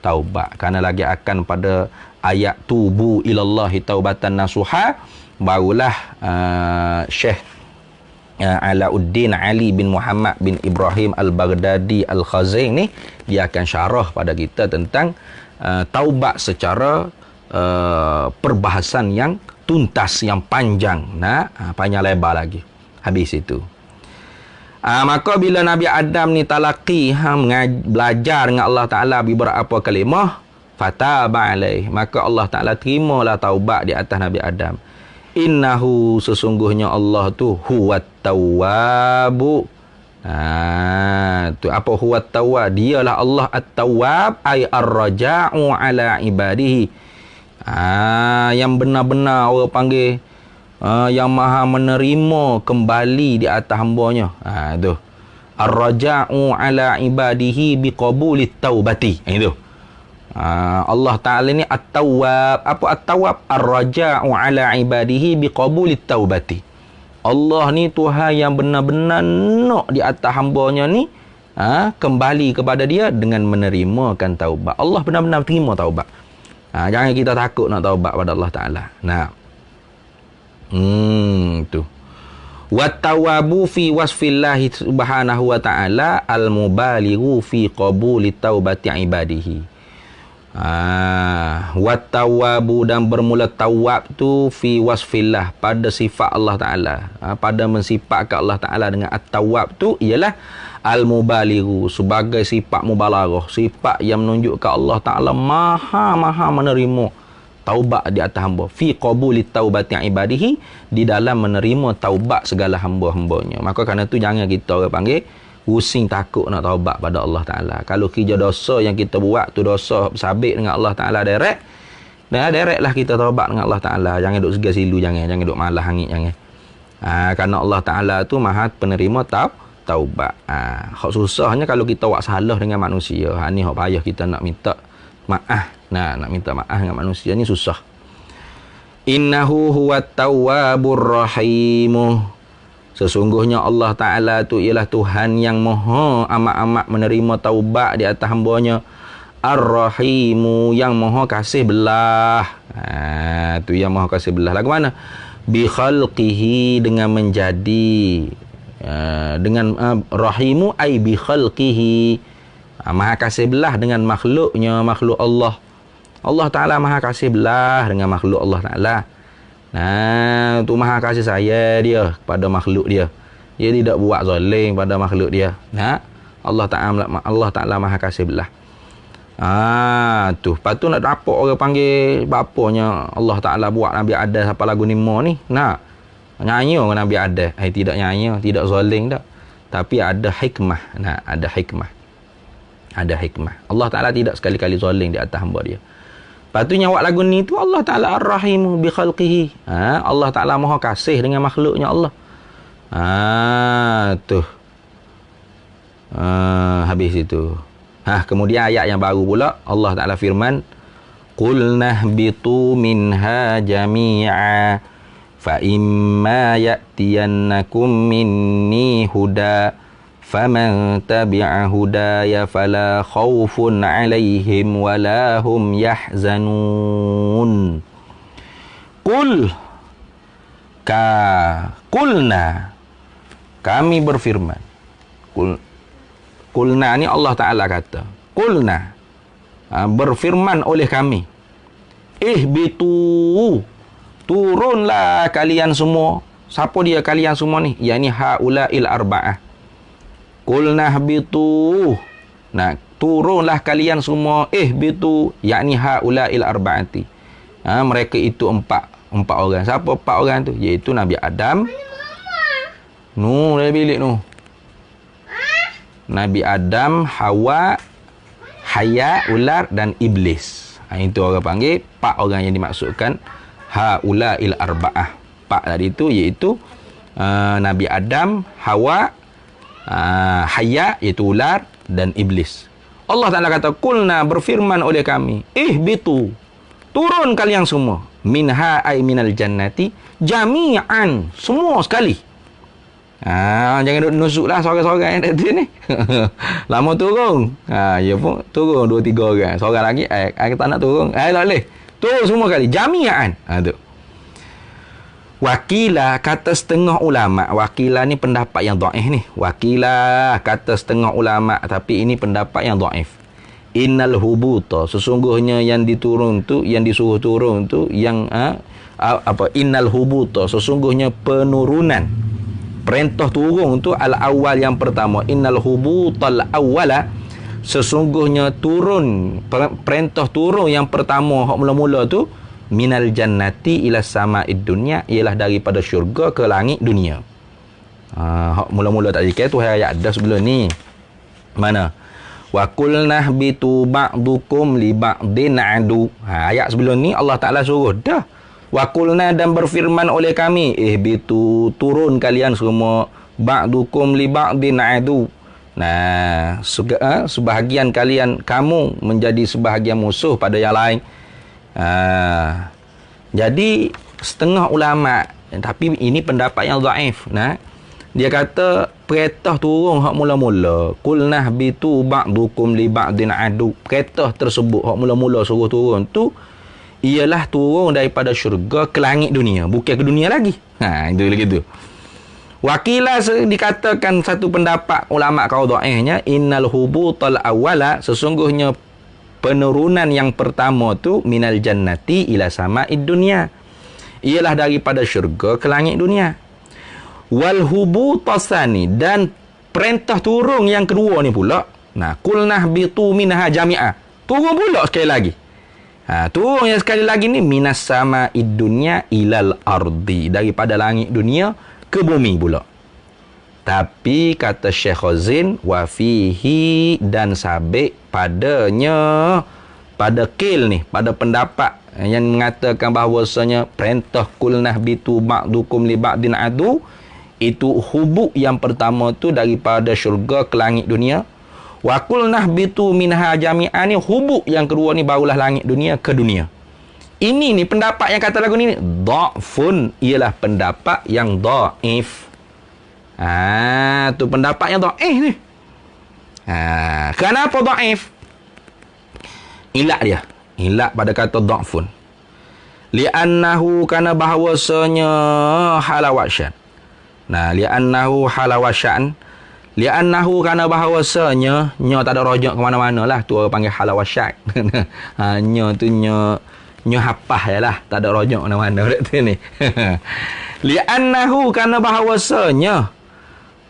taubat. Kerana lagi akan pada ayat tubu ilallahi taubatan nasuha, barulah Syekh Alauddin Ali bin Muhammad bin Ibrahim Al-Baghdadi Al-Khazin ni, dia akan syarah pada kita tentang taubat secara perbahasan yang tuntas, yang panjang, panjang lebar lagi. Habis itu maka bila Nabi Adam ni talaqi, belajar dengan Allah Ta'ala beberapa kalimah, fataba alaih, maka Allah Ta'ala terimalah taubat di atas Nabi Adam. Innahu, sesungguhnya Allah tu huwat tawwabu. Tu apa huwat tawwab? Dialah Allah at-tawwab, ay ar-raja'u ala ibadihi. Yang benar-benar orang panggil yang maha menerima kembali di atas hamba-Nya. Tu ar-raja'u ala ibadihi biqabulit taubati. Itu Allah Ta'ala ni at-tawwab. Apa at-tawwab? Ar-raja'u ala ibadihi biqabulit taubati. Allah ni Tuhan yang benar-benar nak di atas hamba-Nya ni kembali kepada dia dengan menerimakan taubat. Allah benar-benar terima taubat. Jangan kita takut nak taubat pada Allah Ta'ala. Tu. Wat-tawwabu fi wasfillahi subhanahu wa ta'ala al-mubalighu fi qabuli taubati ibadihi. Wat-tawwabu, dan bermula tawab tu fi wasfillah, pada sifat Allah Ta'ala, pada mensifatkan Allah Ta'ala dengan at-tawwab tu ialah al-mubalighu, sebagai sifat mubalaghah, sifat yang menunjukkan Allah Ta'ala maha menerima taubat di atas hamba, fi qabuli taubati ibadihi, di dalam menerima taubat segala hamba-hambanya. Maka kerana tu jangan kita orang panggil pusing takut nak taubat pada Allah Ta'ala. Kalau kerja dosa yang kita buat tu dosa sabit dengan Allah Ta'ala direct lah kita taubat dengan Allah Ta'ala. Jangan duk segar silu, jangan duk malah hangit, jangan. Kerana Allah Ta'ala tu maha penerima taubat. Hak susahnya kalau kita buat salah dengan manusia. Ni hak payah kita nak minta maaf. Nak minta maaf dengan manusia ni susah. Innahu huwat tawwabur rahim. Sesungguhnya Allah Ta'ala tu ialah Tuhan yang maha amat-amat menerima taubat di atas hamba-Nya. Ar-Rahimu, yang maha kasih belah. Tu yang maha kasih belah. Lagu mana? Bi khalqihi, dengan menjadi. Dengan Rahimu ay bi khalqihi. Maha kasih belah dengan makhluknya, makhluk Allah. Allah Ta'ala maha kasih belah dengan makhluk Allah Ta'ala. Nah, tu maha kasih sayang dia kepada makhluk dia. Dia tidak buat zalim pada makhluk dia. Nah, Allah Taala maha kasih belah. Tu. Lepas tu nak dapat orang panggil bapanya Allah Taala buat Nabi Adam sampai lagu 5 ni. Nah, nyanyi orang Nabi Adam. Tidak nyanyi, tidak zalim dak. Tapi ada hikmah. Nah, ada hikmah. Ada hikmah. Allah Taala tidak sekali-kali zalim di atas hamba dia. Lepas tu nyawa lagu ni tu Allah Ta'ala Ar-Rahimu bi khalqihi. Allah Ta'ala maha kasih dengan makhluknya Allah. Tu. Habis itu. Kemudian ayat yang baru pula Allah Ta'ala firman, Qul nahbitu minha jami'a fa imma ya'tiyannakum minni huda faman tabi'a hudaya fala khawfun 'alaihim wala hum yahzanun. Qulna kami berfirman. Qulna ni Allah Ta'ala kata. Qulna berfirman oleh kami. Ihbitu, turunlah kalian semua. Siapa dia kalian semua ni? Yakni haula'il arba'ah. Qulna ihbitu. Nah, turunlah kalian semua. Ihbitu, yakni haula'il arba'ati. Mereka itu empat orang. Siapa empat orang tu? Iaitu Nabi Adam. Dari bilik nu. Nabi Adam, Hawa, Haya, ular dan iblis. Itu orang panggil empat orang yang dimaksudkan haula'il arba'ah. Empat tadi itu iaitu Nabi Adam, Hawa, Haya iaitu ular dan iblis. Allah Ta'ala kata, Qulna berfirman oleh kami, ihbitu, turun kalian semua, minha ay minal jannati jami'an, semua sekali. Jangan duduk nusuk lah seorang-seorang yang tadi ni. Lama turun. Ya pun turun 2-3 orang. Seorang lagi kita nak turun. Tak boleh. Turun semua kali. Jami'an. Tu. Wakilah kata setengah ulama. Wakilah ni pendapat yang dhaif ni. Wakilah kata setengah ulama, tapi ini pendapat yang dhaif. Innal hubuta, sesungguhnya yang diturun tu, yang disuruh turun tu, yang innal hubuta, sesungguhnya penurunan. Perintah turun tu al-awwal yang pertama. Innal hubutal awwala, sesungguhnya turun, perintah turun yang pertama hak mula-mula tu minal jannati ila sama'id dunya, ialah daripada syurga ke langit dunia. Hak mula-mula tak dikira tu ayat ada sebelum ni. Mana? Wa qulna bitu ba'dukum li ba'din adu. Ayat sebelum ni Allah Ta'ala suruh dah. Wa qulna, dan berfirman oleh kami, bitu, turun kalian semua, ba'dukum li ba'din adu. Nah, sebahagian kalian, kamu menjadi sebahagian musuh pada yang lain. Jadi setengah ulama, tapi ini pendapat yang dhaif. Dia kata perintah turun hak mula-mula, qulna bitu ba'dukum li ba'din adu. Perintah tersebut hak mula-mula suruh turun tu ialah turun daripada syurga ke langit dunia, bukan ke dunia lagi. Itu begitu. Wakilah dikatakan satu pendapat ulama kau dhaifnya, innal hubutal awwala, sesungguhnya penurunan yang pertama tu minal jannati ila sama'id dunya, ialah daripada syurga ke langit dunia. Wal hubutasani, dan perintah turun yang kedua ni pula, qulna bitu minha jami'a, turun pula sekali lagi. Turun yang sekali lagi ni minas sama'id dunya ilal ardi, daripada langit dunia ke bumi pula. Tapi kata Syekh Khazin, wa fihi, dan sabit padanya, pada qil ni, pada pendapat yang mengatakan bahawasanya perintah qulna bitu ba'dukum li ba'din adu, itu hubub yang pertama tu daripada syurga ke langit dunia. Wa qulna bitu minha jami'an, ni hubub yang kedua ni barulah langit dunia ke dunia. Ini ni pendapat yang kata lagu ni dha'fun, ialah pendapat yang dhaif. Tu pendapat yang dhaif ni. Kenapa dhaif? Ilat dia. Ilat pada kata dha'fun. Li'annahu, kana bahawasanya halawasyan. Li'annahu halawasyan. Li'annahu, kana bahawasanya, nya tak ada rojak ke mana-mana lah, tu orang panggil halawasyak. Nya tu nya Nyo hapah yalah, tak ada rojok mana-mana berarti ni. Li'annahu, karena bahawasanya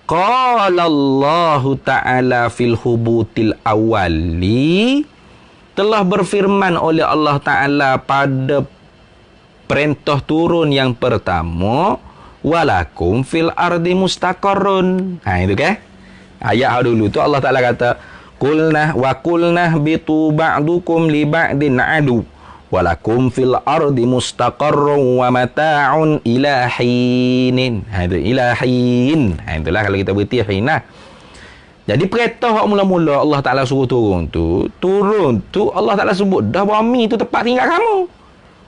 qala Allah Ta'ala fil hubutil awali, telah berfirman oleh Allah Ta'ala pada perintah turun yang pertama, walakum fil ardi mustaqarrun. Itu kan? Ayat dulu tu Allah Ta'ala kata, qulna wa qulna bitu ba'dukum li ba'din adu walakum fil ardi mustaqarrun wa mata'un ila hinin. Itu ila hin. Itulah kalau kita berhenti hin lah. Jadi perintah mula-mula Allah Ta'ala suruh turun tu Allah Ta'ala sebut dah bumi tu tempat tinggal kamu.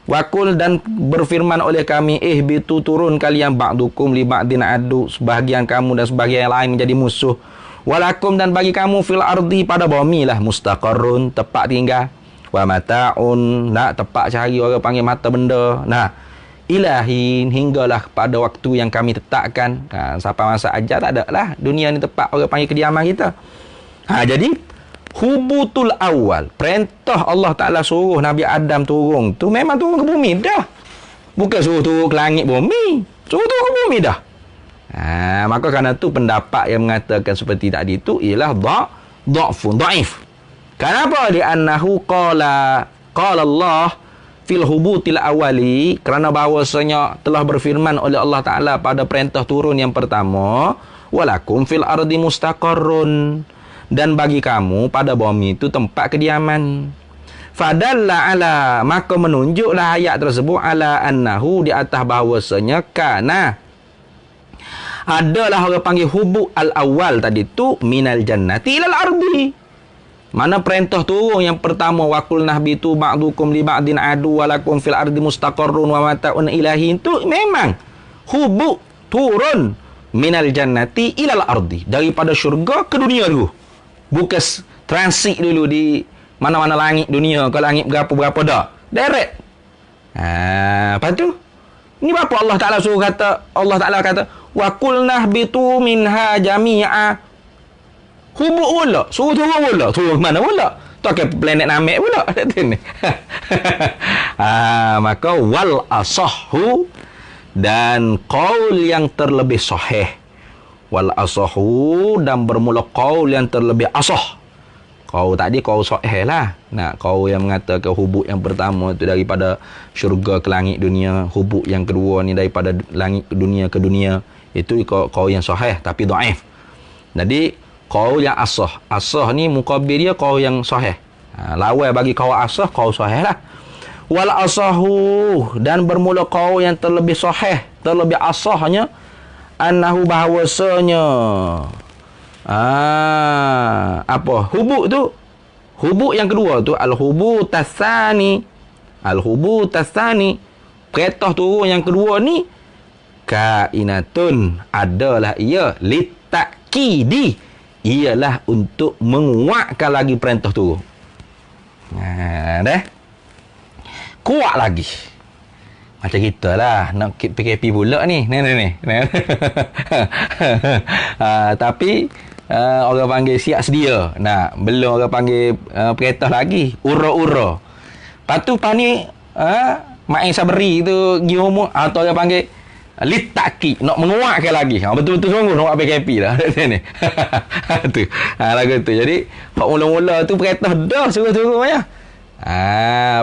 Wakul, dan berfirman oleh kami, bitu turun kalian ba'dukum li ba'din adu, sebahagian kamu dan sebahagian yang lain menjadi musuh. Walakum, dan bagi kamu fil ardi, pada bumi lah, mustaqarrun, tempat tinggal. Wa mata'un, nak tempat cari orang panggil mata benda. Nah, ilahin, hinggalah pada waktu yang kami tetapkan. Sampai masa ajar tak ada lah dunia ni tempat orang panggil kediaman kita. Jadi hubutul awal, perintah Allah Ta'ala suruh Nabi Adam turun tu memang turun ke bumi dah. Bukan suruh turun ke langit bumi, suruh turun ke bumi dah. Maka kerana tu pendapat yang mengatakan seperti tadi tu ialah dha'fun, dhaif. Kenapa? Li'annahu qala Allah fil hubutil awali, kerana bahawasanya telah berfirman oleh Allah Ta'ala pada perintah turun yang pertama, walakum fil ardi mustaqarrun, dan bagi kamu pada bumi itu tempat kediaman. Fadalla ala, maka menunjuklah ayat tersebut ala annahu, di atas bahawasanya kana, adalah orang panggil hubub al-awwal tadi tu minal jannati ilal ardi. Mana perintah turun yang pertama, waqul nahbitu ba'dukum li ba'din adu walakum fil ardi mustaqarrun wa mata'un ilahin, tu memang hubub turun minal jannati ilal ardi, daripada syurga ke dunia dulu. Bukan transit dulu di mana-mana langit dunia, ke langit berapa-berapa dah. Direct. Lepas tu, ni apa Allah Ta'ala suruh kata, Allah Ta'ala kata, waqul nahbitu minha jami'a. Hubuk pula, suruh turun pula. Turun mana pula? Tu akan planet Namek pula. Maka wal asahhu, dan qaul yang terlebih sahih. Wal asahhu, dan bermula qaul yang terlebih asah. Qaul tadi qaul sahih lah. Nah, qaul yang mengatakan hubuk yang pertama itu daripada syurga ke langit dunia, hubuk yang kedua ni daripada langit ke dunia ke dunia. Itu qaul yang sahih tapi dhaif. Jadi qaul yang asah. Asah ni muqabil dia qaul yang sahih. Lawan bagi qaul asah, qaul sahih lah. Wal asahu, dan bermula qaul yang terlebih sahih, terlebih asahnya, annahu, bahawasanya apa? Hubuk tu, hubuk yang kedua tu al-hubut tasani. Al-hubut tasani, perintah turun yang kedua ni, kainatun, adalah ia litakidi, ialah untuk menguatkan lagi perintah turun. Dah kuat lagi. Macam kita lah nak PKP pula ni. Ni. Tapi orang panggil siap sedia. Nah, belum orang panggil perintah lagi. Ura-ura. Lepas tu pani main sabri tu gi umur atau orang panggil litaki, nak menguatkan lagi. Betul-betul sungguh nak buat PKP lah. Tu. Lagu tu. Jadi hak mula-mula tu perintah dah suruh-suruh ya.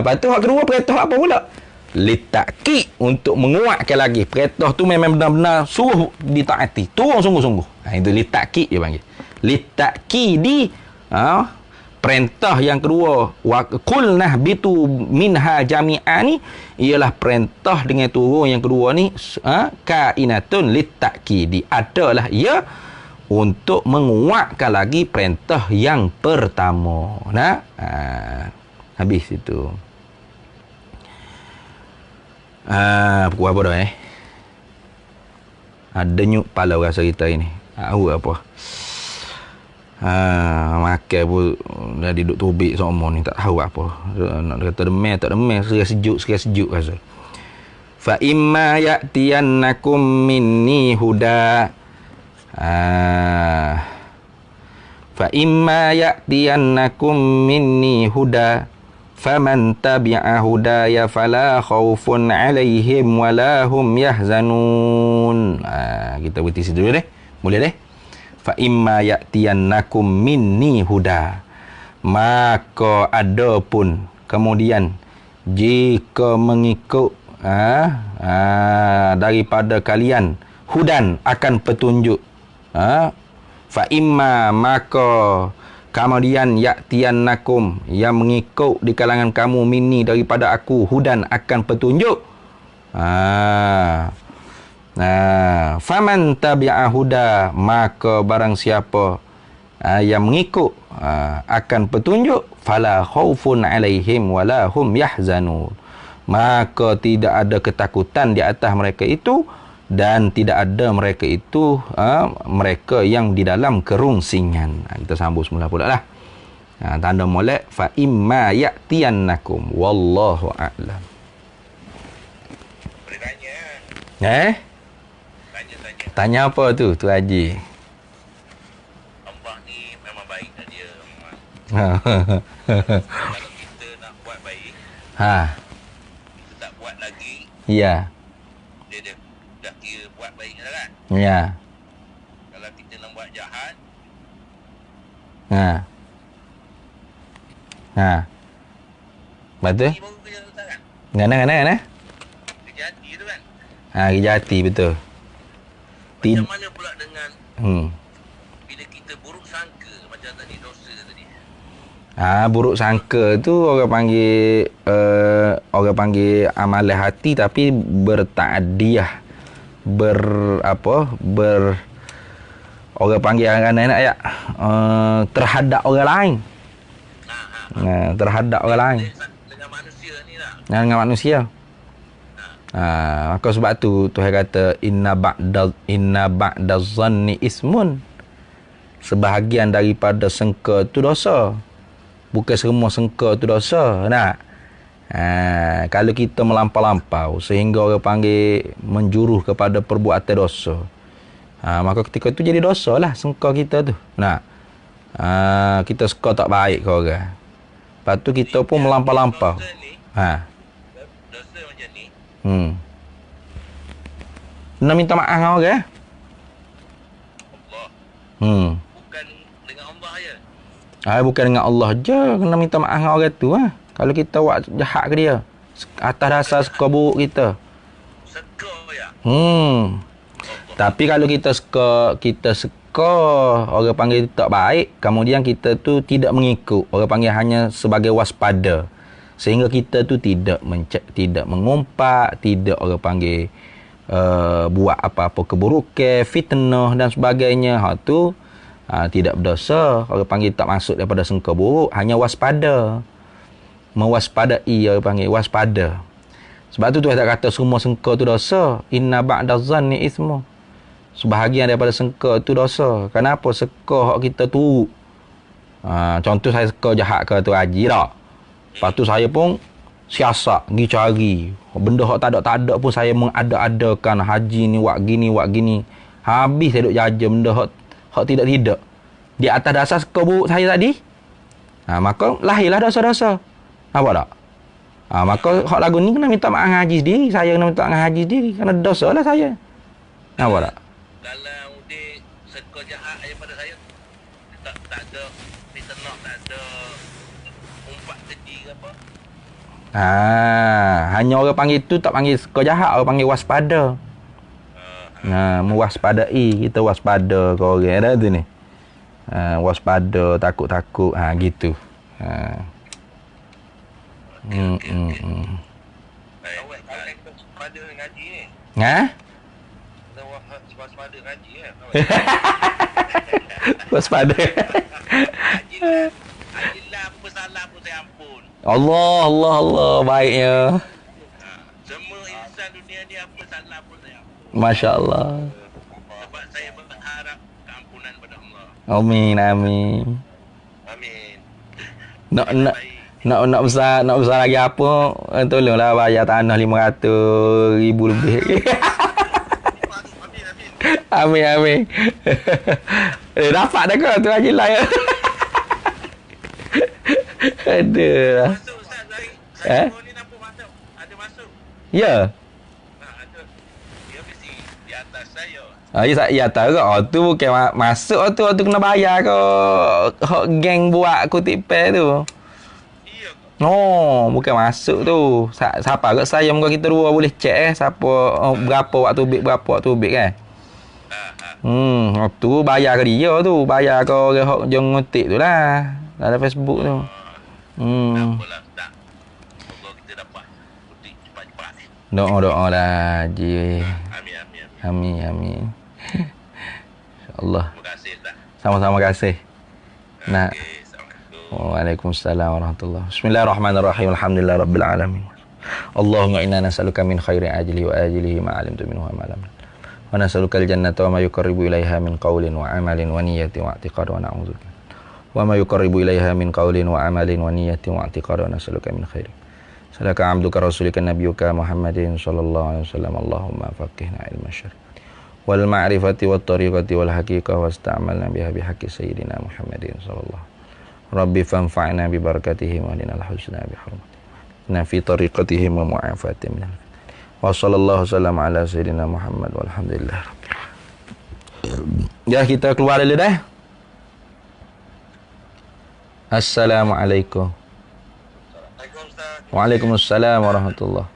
Lepas tu hak kedua perintah apa pula? Litaki, untuk menguatkan lagi. Perintah tu memang benar-benar suruh ditaati. Turun sungguh-sungguh. Itu litaki dia panggil. Litaki di perintah yang kedua, wa qul nahbitu minha jami'an, ni ialah perintah dengan turun yang kedua ni, kainatun litakidi, adalah ia untuk menguatkan lagi perintah yang pertama. Habis itu. Pukul apa dah Ada nyuk pala rasa kita ini. Apa? Makan pun dah duduk tubik semua ni, tak tahu apa. Nak kata demam tak demam, sejuk rasa. Fa imma ya'tiyannakum minni huda. Fa imma ya'tiyannakum minni huda faman tabi'a hudaya fala khaufun 'alaihim wala hum yahzanun. Kita berhenti situ dulu deh. Boleh deh. Fa imma ya'tiyannakum minni huda. Maka adapun kemudian jika mengikut daripada kalian hudan akan petunjuk, fa imma maka kemudian ya'tiyannakum yang mengikut di kalangan kamu minni daripada aku hudan akan petunjuk. Faman tabi'a huda, maka barang siapa yang mengikut akan petunjuk, fala khaufun 'alaihim wala hum yahzanun, maka tidak ada ketakutan di atas mereka itu dan tidak ada mereka itu mereka yang di dalam kerungsingan. Kita sambung semula pula lah. Tanda molek fa imma ya'tiyannakum wallahu a'lam. Boleh tanya. Tanya apa tu Haji? Allah ni memang baik dah dia. Kalau kita nak buat baik, kita tak buat lagi, Ya. dia dah kira buat baik dah kan. Ya. Kalau kita nak buat jahat, Betul? ni baru kerja tu kan. Ngana. Kerja hati tu kan. Kerja hati betul. Macam mana pula dengan Hmm. bila kita buruk sangka macam tadi dosa tadi. Buruk sangka tu orang panggil amalan hati tapi bertaadiah. Orang panggil anak-anak ya, terhadap orang lain. Terhadap orang lain. Dengan manusia ni lah. Dengan manusia. Maka sebab tu Tuhan kata inna ba'daz zanni ismun. Sebahagian daripada sangka tu dosa. Bukan semua sangka tu dosa. Kalau kita melampau-lampau sehingga orang panggil menjuruh kepada perbuatan dosa, maka ketika tu jadi dosa lah sangka kita tu. Kita suka tak baik ke orang. Lepas tu kita pun melampau-lampau. Dosa ni, dosa macam ni, Nak minta maaf dengan orang. Allah. Bukan dengan Allah je. Bukan dengan Allah je. Kena minta maaf dengan orang tu. Kalau kita buat jahat ke dia, atas dasar suka buruk kita. Seka ya. Tapi kalau kita suka orang panggil tak baik, kemudian kita tu tidak mengikut, orang panggil hanya sebagai waspada, sehingga kita tu tidak mengumpat, tidak orang panggil buat apa-apa keburukan, fitnah dan sebagainya. Tidak berdosa. Orang panggil tak masuk daripada sangka buruk, hanya waspada. Mewaspadai, orang panggil waspada. Sebab tu Tuhan tak kata semua sangka tu dosa. Inna ba'daz zanni ismu. Sebahagian daripada sangka tu dosa. Kenapa? Sangka hak kita tu. Contoh saya sangka jahat ke tu Haji tak. Lepas tu saya pun siasat, pergi cari. Benda hak tak ada pun saya mengada-adakan. Haji ni buat gini. Habis saya duk jaja benda hak tidak. Di atas dasar sangka buruk saya tadi. Maka lahirlah dosa-dosa. Nampak tak? Maka hak lagu ni kena minta maaf dengan Haji sendiri. Saya kena minta maaf dengan Haji sendiri. Kerana dosa lah saya. Nampak tak? Dalam dia seka jahat daripada saya, tak ada fitnah, tak ada umpat keji ke apa. Hanya orang panggil tu tak panggil seka jahat, orang panggil waspada. Mewaspadai, kita waspada ke orang dah tu ni. Waspada, takut-takut, gitu. Waspada ngaji ni. Waspada ngaji kan. Waspada. Hajilah apa salah pun saya ampun. Allah baiknya. Semua insan dunia ni apa salah pun saya ampun. Masya Allah. Sebab saya berharap keampunan pada Allah. Amin. Amin. Nak besar lagi apa, tolonglah bayar tanah 500,000 lebih. Amin. Dapat dah ke tu Haji lah ya. Aduh. Masuk Ustaz Telefon ni nampak masuk. Ada masuk. Ya. Ada. Dia mesti di atas saya. Ya tahu ke? Tu bukan masuk tu kena bayar ke hok geng buat kutip pay tu. Iya ke? Oh, bukan masuk tu. Siapa kat saya muka kita dua boleh check siapa berapa waktu bid kan. Tu bayar ke dia tu, bayar ke orang hok jeng ngotik tu lah. Dalam Facebook tu. Apalah tak. Semoga kita dapat kutip cepat-cepat. Doa lah Haji. Amin. Amin. InsyaAllah. Terima kasih tak. Sama-sama kasih. Nah. Okey, Assalamualaikum. Waalaikumsalam warahmatullahi. Bismillahirrahmanirrahim. Alhamdulillah rabbil alamin. Allahumma inna nas'aluka min khairi ajli wa ajlihi ma 'alimtu minhu wa ma lam. Wa nas'aluka al-jannata wa ma yuqarribu ilaiha min qawlin wa 'amalin wa niyyatin wa i'tiqad wa na'udzubika. Wa ma yuqarribu ilaiha min qawlin wa 'amalin wa niyyatin wa i'tiqad wa nas'aluka min khairi. Sadaka 'abduka rasulika nabiyyuka Muhammadin sallallahu alaihi wasallam. Allahumma faqihna ilma syar'i wal ma'rifati wat tariqati wal haqiqah wasta'malna biha bihaqqi sayyidina Muhammadin sallallahu. Rabbi fanfa'na bi barakatihim wa dinal husna bi hurmati na fi tariqatihim wa mu'afatihim wa sallallahu sallam ala sayyidina Muhammad walhamdulillah. Ya, kita keluar dulu dah. Assalamualaikum. Waalaikumsalam warahmatullahi.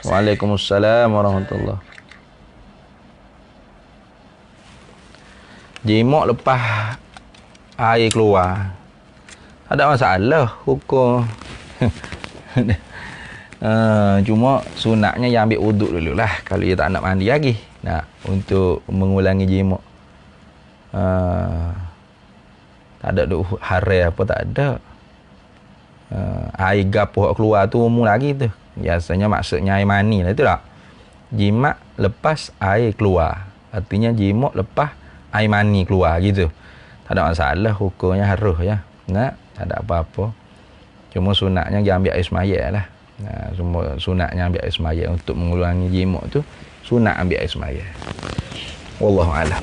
Waalaikumsalam warahmatullahi. Jimok lepas air keluar, ada masalah hukum. Cuma sunatnya yang ambil uduk dulu lah kalau dia tak nak mandi lagi. Nah, untuk mengulangi jimok. Tak ada duk harai apa tak ada. Air gapo keluar tu umum lagi tu. Biasanya maksudnya air mani lah tu tak. Jimat lepas air keluar. Artinya jimok lepas air mani keluar gitu. Tak ada masalah, hukumnya harus ya. Nah, tak ada apa-apa. Cuma sunatnya dia ambil air semaya lah. Nah, semua sunatnya ambil air semaya untuk mengulangi jimok tu. Sunat ambil air semaya. Wallahu a'lam.